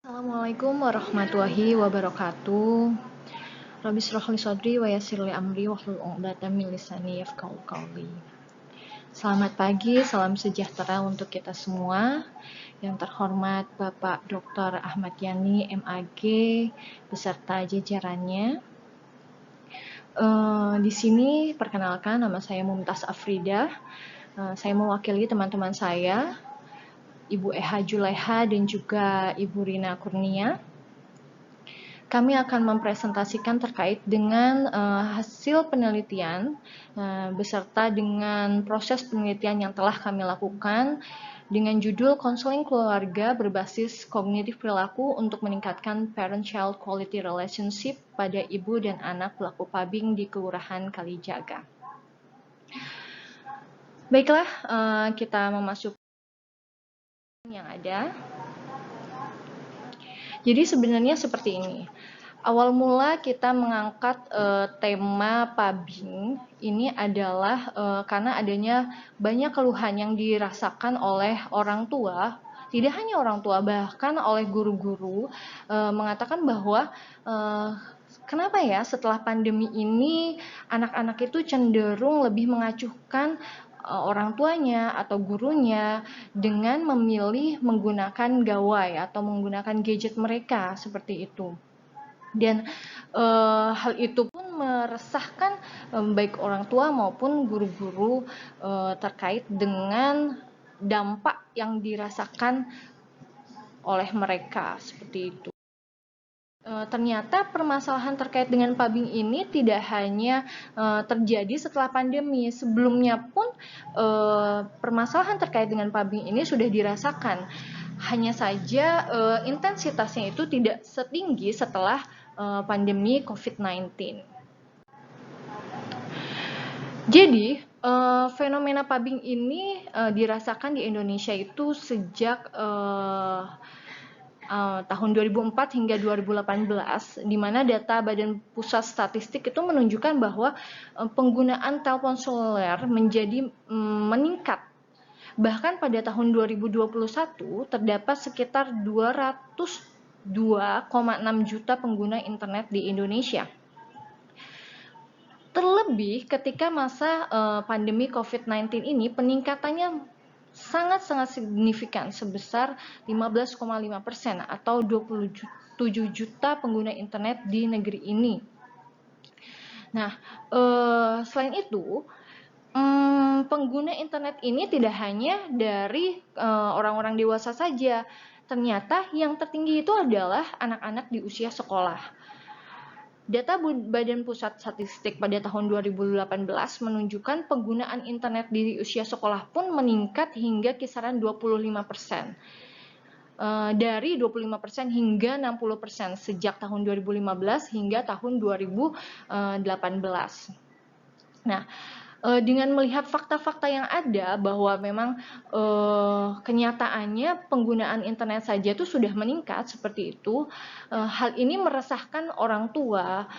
Assalamualaikum warahmatullahi wabarakatuh. Rabbi shrah li sadri wa yassir li amri wahlul 'uqdatam min lisani yafqahu qawli. Selamat pagi, salam sejahtera untuk kita semua. Yang terhormat Bapak Dr. Ahmad Yani, MAG, beserta jajarannya. Di sini perkenalkan, nama saya Mumtaz Afrida. Saya mewakili teman-teman saya, Ibu Eha Juleha dan juga Ibu Rina Kurnia. Kami akan mempresentasikan terkait dengan hasil penelitian beserta dengan proses penelitian yang telah kami lakukan dengan judul Konseling Keluarga Berbasis Kognitif Perilaku untuk Meningkatkan Parent-Child Quality Relationship pada Ibu dan Anak Pelaku PABING di Kelurahan Kalijaga. Baiklah, kita memasuki yang ada. Jadi sebenarnya seperti ini. Awal mula kita mengangkat tema PABING ini adalah karena adanya banyak keluhan yang dirasakan oleh orang tua, tidak hanya orang tua, bahkan oleh guru-guru mengatakan bahwa kenapa ya setelah pandemi ini anak-anak itu cenderung lebih mengacuhkan orang tuanya atau gurunya dengan memilih menggunakan gawai atau menggunakan gadget mereka seperti itu. Dan hal itu pun meresahkan baik orang tua maupun guru-guru terkait dengan dampak yang dirasakan oleh mereka seperti itu. Ternyata permasalahan terkait dengan PABING ini tidak hanya terjadi setelah pandemi. Sebelumnya pun permasalahan terkait dengan PABING ini sudah dirasakan. Hanya saja intensitasnya itu tidak setinggi setelah pandemi COVID-19. Jadi, fenomena PABING ini dirasakan di Indonesia itu sejak tahun 2004 hingga 2018, di mana data Badan Pusat Statistik itu menunjukkan bahwa penggunaan telepon seluler menjadi meningkat. Bahkan pada tahun 2021 terdapat sekitar 202,6 juta pengguna internet di Indonesia. Terlebih ketika masa pandemi COVID-19 ini peningkatannya sangat-sangat signifikan sebesar 15,5% atau 27 juta pengguna internet di negeri ini. Nah, selain itu, pengguna internet ini tidak hanya dari orang-orang dewasa saja. Ternyata yang tertinggi itu adalah anak-anak di usia sekolah. Data Badan Pusat Statistik pada tahun 2018 menunjukkan penggunaan internet di usia sekolah pun meningkat hingga kisaran 25%. Dari 25% hingga 60% sejak tahun 2015 hingga tahun 2018. Nah, dengan melihat fakta-fakta yang ada bahwa memang kenyataannya penggunaan internet saja itu sudah meningkat seperti itu, hal ini meresahkan orang tua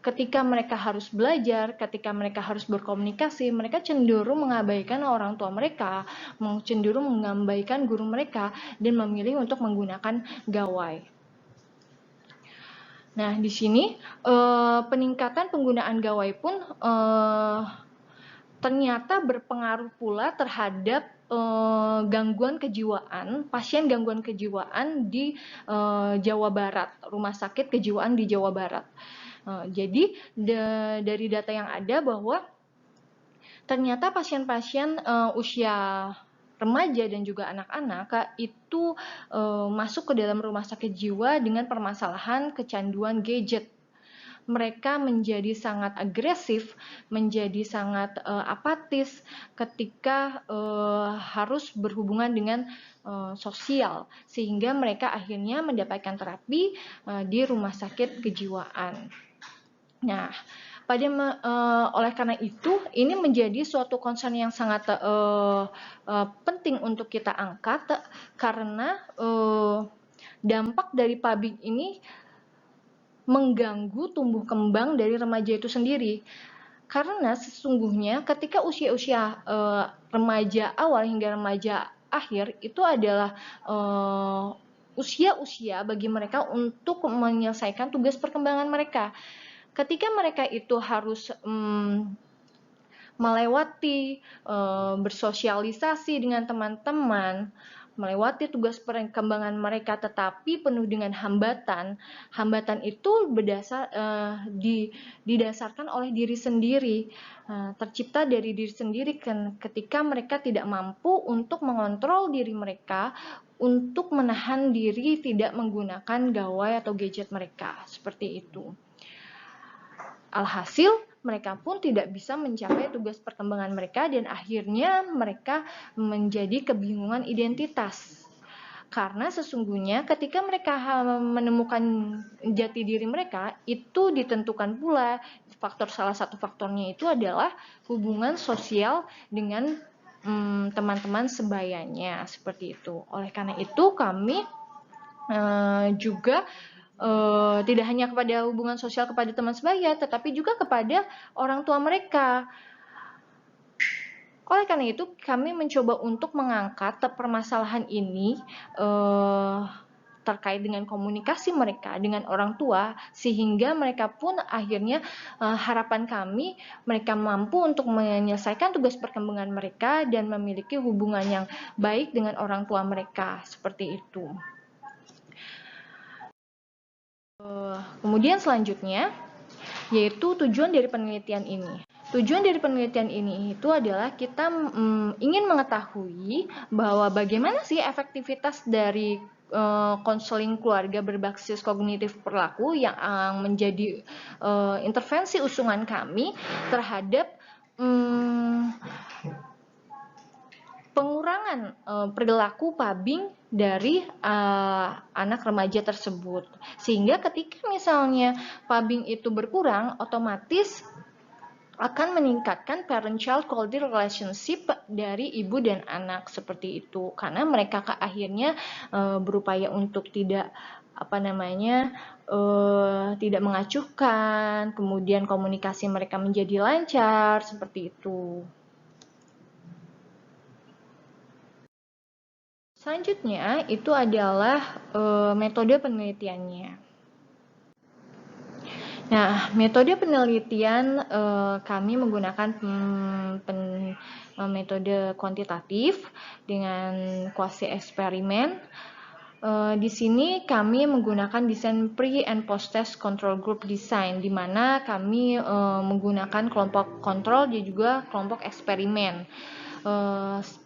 ketika mereka harus belajar, ketika mereka harus berkomunikasi, mereka cenderung mengabaikan orang tua mereka, cenderung mengabaikan guru mereka dan memilih untuk menggunakan gawai. Nah, di sini peningkatan penggunaan gawai pun ternyata berpengaruh pula terhadap gangguan kejiwaan, pasien gangguan kejiwaan di Jawa Barat, rumah sakit kejiwaan di Jawa Barat. Jadi dari data yang ada bahwa ternyata pasien-pasien usia remaja dan juga anak-anak itu masuk ke dalam rumah sakit jiwa dengan permasalahan kecanduan gadget. Mereka menjadi sangat agresif, menjadi sangat apatis ketika harus berhubungan dengan sosial, sehingga mereka akhirnya mendapatkan terapi di rumah sakit kejiwaan. Nah, oleh karena itu, ini menjadi suatu concern yang sangat penting untuk kita angkat karena dampak dari PABING ini mengganggu tumbuh kembang dari remaja itu sendiri. Karena sesungguhnya ketika usia-usia remaja awal hingga remaja akhir itu adalah usia-usia bagi mereka untuk menyelesaikan tugas perkembangan mereka. Ketika mereka itu harus melewati bersosialisasi dengan teman-teman, melewati tugas perkembangan mereka, tetapi penuh dengan hambatan. Hambatan itu didasarkan oleh diri sendiri, tercipta dari diri sendiri ketika mereka tidak mampu untuk mengontrol diri mereka, untuk menahan diri tidak menggunakan gawai atau gadget mereka, seperti itu. Alhasil, mereka pun tidak bisa mencapai tugas perkembangan mereka dan akhirnya mereka menjadi kebingungan identitas. Karena sesungguhnya ketika mereka menemukan jati diri mereka, itu ditentukan pula salah satu faktornya itu adalah hubungan sosial dengan teman-teman sebayanya, seperti itu. Oleh karena itu kami juga tidak hanya kepada hubungan sosial kepada teman sebaya, tetapi juga kepada orang tua mereka. Oleh karena itu, kami mencoba untuk mengangkat permasalahan ini terkait dengan komunikasi mereka dengan orang tua, sehingga mereka pun akhirnya harapan kami, mereka mampu untuk menyelesaikan tugas perkembangan mereka dan memiliki hubungan yang baik dengan orang tua mereka, seperti itu. Kemudian selanjutnya, yaitu tujuan dari penelitian ini. Tujuan dari penelitian ini itu adalah kita ingin mengetahui bahwa bagaimana sih efektivitas dari konseling keluarga berbasis kognitif perilaku yang menjadi intervensi usungan kami terhadap pengurangan perilaku pubbing dari anak remaja tersebut. Sehingga ketika misalnya pubbing itu berkurang, otomatis akan meningkatkan parent-child quality relationship dari ibu dan anak, seperti itu. Karena mereka akhirnya berupaya untuk tidak tidak mengacuhkan, kemudian komunikasi mereka menjadi lancar, seperti itu. Selanjutnya itu adalah metode penelitiannya. Nah, metode penelitian kami menggunakan metode kuantitatif dengan kuasi eksperimen. Di sini kami menggunakan desain pre and post test control group design, di mana kami menggunakan kelompok kontrol dan juga kelompok eksperimen.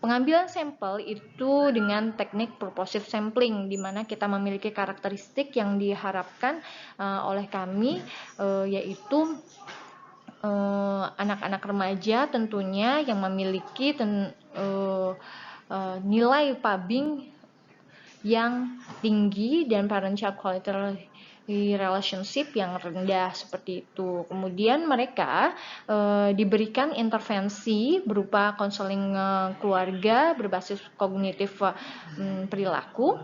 Pengambilan sampel itu dengan teknik purposive sampling, di mana kita memiliki karakteristik yang diharapkan oleh kami, yaitu anak-anak remaja tentunya yang memiliki nilai pubbing yang tinggi dan parent-child quality relationship yang rendah, seperti itu. Kemudian mereka diberikan intervensi berupa konseling keluarga berbasis kognitif perilaku,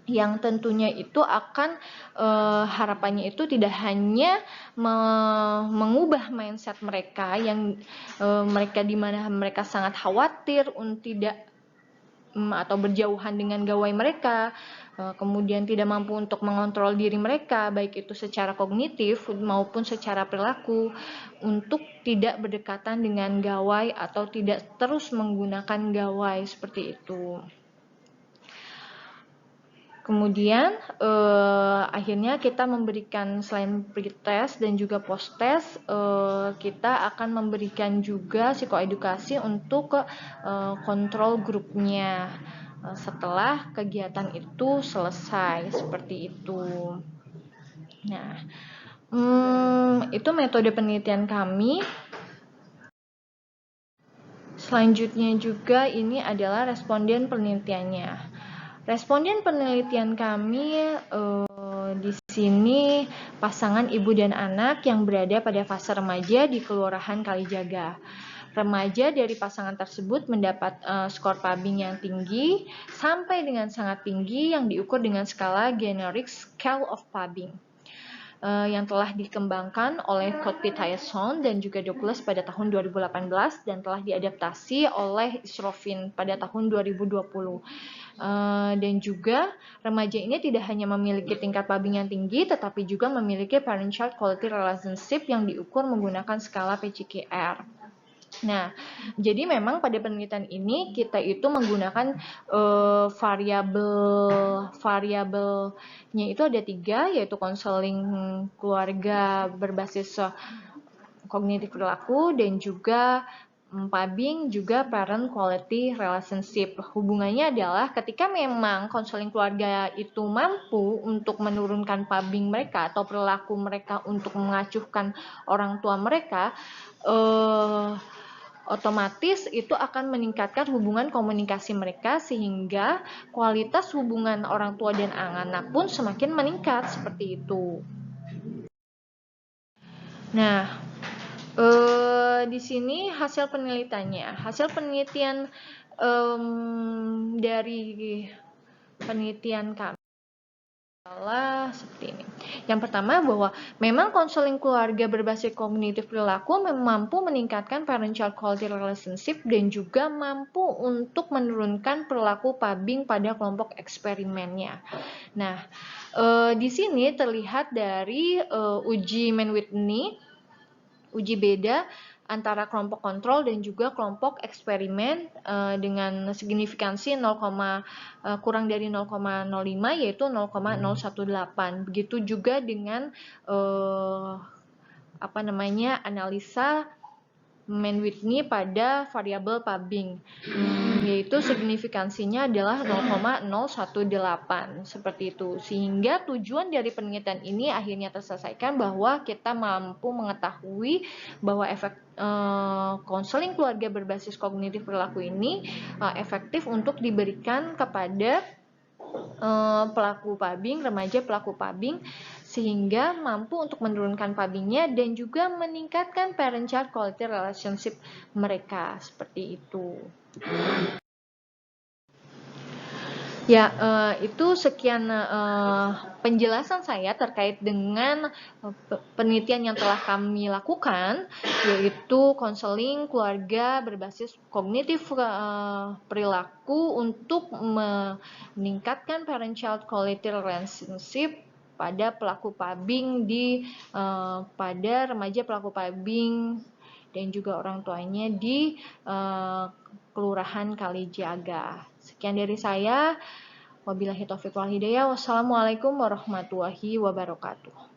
yang tentunya itu akan harapannya itu tidak hanya mengubah mindset mereka yang mereka di mana mereka sangat khawatir untuk tidak atau berjauhan dengan gawai mereka, kemudian tidak mampu untuk mengontrol diri mereka, baik itu secara kognitif maupun secara perilaku, untuk tidak berdekatan dengan gawai atau tidak terus menggunakan gawai, seperti itu. Kemudian akhirnya kita memberikan selain pre-test dan juga post-test, kita akan memberikan juga psikoedukasi untuk kontrol grupnya setelah kegiatan itu selesai, seperti itu. Nah, itu metode penelitian kami. Selanjutnya juga ini adalah responden penelitiannya. Responden penelitian kami di sini pasangan ibu dan anak yang berada pada fase remaja di Kelurahan Kalijaga. Remaja dari pasangan tersebut mendapat skor pubbing yang tinggi sampai dengan sangat tinggi yang diukur dengan skala Generic Scale of Pubbing. yang telah dikembangkan oleh Cockpit Tyson dan juga Douglas pada tahun 2018 dan telah diadaptasi oleh Isrofin pada tahun 2020. Dan juga remaja ini tidak hanya memiliki tingkat pubbing yang tinggi, tetapi juga memiliki parent-child quality relationship yang diukur menggunakan skala PCQR. Nah, jadi memang pada penelitian ini kita itu menggunakan variabelnya itu ada 3, yaitu konseling keluarga berbasis kognitif perilaku dan juga pubbing, juga parent quality relationship. Hubungannya adalah ketika memang konseling keluarga itu mampu untuk menurunkan pubbing mereka atau perilaku mereka untuk mengacuhkan orang tua mereka, otomatis itu akan meningkatkan hubungan komunikasi mereka sehingga kualitas hubungan orang tua dan anak pun semakin meningkat seperti itu. Nah, di sini hasil penelitiannya. Hasil penelitian dari penelitian kami adalah seperti ini. Yang pertama bahwa memang konseling keluarga berbasis kognitif perilaku mampu meningkatkan parent-child quality relationship dan juga mampu untuk menurunkan perilaku pubbing pada kelompok eksperimennya. Nah, di sini terlihat dari uji Mann-Whitney, uji beda antara kelompok kontrol dan juga kelompok eksperimen dengan signifikansi kurang dari 0,05 yaitu 0,018. Begitu juga dengan analisa Mann-Whitney pada variabel pubbing, yaitu signifikansinya adalah 0,018 seperti itu. Sehingga tujuan dari penelitian ini akhirnya terselesaikan bahwa kita mampu mengetahui bahwa efek konseling keluarga berbasis kognitif perilaku ini efektif untuk diberikan kepada pelaku pubbing, remaja pelaku pubbing, sehingga mampu untuk menurunkan pubbingnya dan juga meningkatkan parent-child quality relationship mereka, seperti itu. Ya, itu sekian penjelasan saya terkait dengan penelitian yang telah kami lakukan, yaitu konseling keluarga berbasis kognitif perilaku untuk meningkatkan parent-child quality relationship pada pelaku pubbing pada remaja pelaku pubbing dan juga orang tuanya di Kelurahan Kalijaga. Sekian dari saya. Wabillahi taufiq wal hidayah. Wassalamualaikum warahmatullahi wabarakatuh.